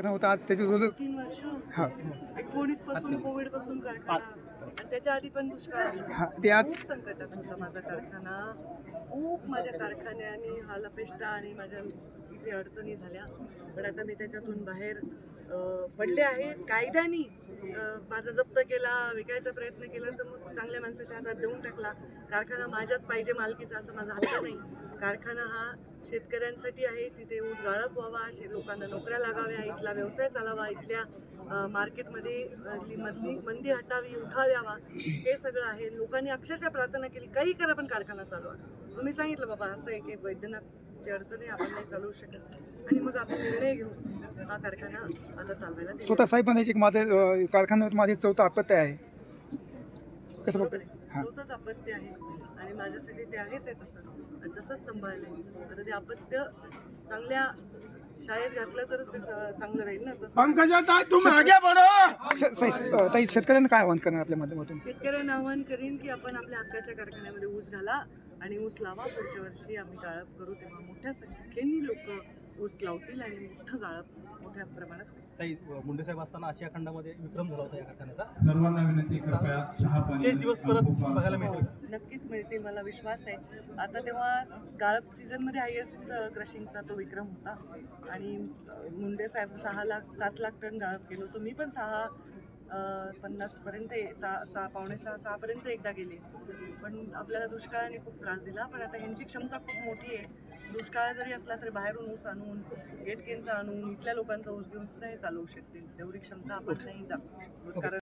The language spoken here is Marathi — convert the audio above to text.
कारखाना होता, आज त्याचे रोज 3 वर्ष हां 19 पासून कोविड पासून कारखाना आणि त्याच्या आधी पण दुष्काळ हां ते आज खूप संकटात होता माझा कारखाना. खूप माझ्या कारखान्याने हालअपेष्टा आणि माझ्या इथे अडचणी झाल्या, पण आता मी त्याच्यातून बाहेर पडले आहे. कायद्याने माझा जप्त केला, विकायचा प्रयत्न केला, तर मग चांगल्या माणसाच्या हातात देऊन टाकला. कारखाना माझ्याच पाहिजे मालकीचा असं माझा हक्क नाही. कारखाना हा शेतकऱ्यांसाठी आहे, तिथे ऊस गाळप व्हावा, लोकांना नोकऱ्या लागाव्या, इथला व्यवसाय चालावा, इथल्या मार्केटमध्ये मधली मंदी हटावी, उठाव यावा, हे सगळं आहे. लोकांनी अक्षरशः प्रार्थना केली, काही करा पण कारखाना चालवा. मग मी सांगितलं बाबा असं आहे की वैद्यनाथची अडचणी आपण नाही चालवू शकत, आणि मग आपण निर्णय घेऊ हा कारखाना आता चालवायला. स्वतः साहेब म्हणायचे की माझे कारखान्यात माझे 4थं अपत्य आहे. कसं बघतो? चौथंच अपत्य आहे आणि माझ्यासाठी ते आहेच आहे तसं, आणि तसंच सांभाळलंय. आता ते अपत्य चांगल्या शाळेत घातलं तरच ते चांगलं राहील ना. ताई शेतकऱ्यांना काय आव्हान करणार आपल्या माध्यमातून? शेतकऱ्यांना आव्हान करीन की आपण आपल्या हक्काच्या कारखान्यामध्ये ऊस घाला आणि ऊस लावा. पुढच्या वर्षी आम्ही गाळप करू तेव्हा मोठ्या संख्येने लोक ऊस लावतील आणि मोठं गाळप मोठ्या प्रमाणात होईल. ताई मुंडे साहेब असताना आशिया खंडामध्ये विक्रम झाला होता या कारखान्याचा. सर्वांना विनंती कृपया चहा पाणी तेच दिवस परत बघायला मिळतील. नक्कीच मिळतील, मला विश्वास आहे. आता तेव्हा गाळप सीझनमध्ये हायेस्ट क्रशिंगचा तो विक्रम होता, आणि मुंडे साहेब 7 लाख टन गाळप केलं होतं. मी पण 650पर्यंत 6.6 एकदा गेले, पण आपल्याला दुष्काळाने खूप त्रास दिला. पण आता ह्यांची क्षमता खूप मोठी आहे. दुष्काळ जरी असला तरी बाहेरून ऊस आणून, गेटकेनचा आणून, इथल्या लोकांचा ऊस घेऊन सुद्धा हे चालवू शकतील. तेवढी क्षमता आपण नाही दाखवू शकत, कारण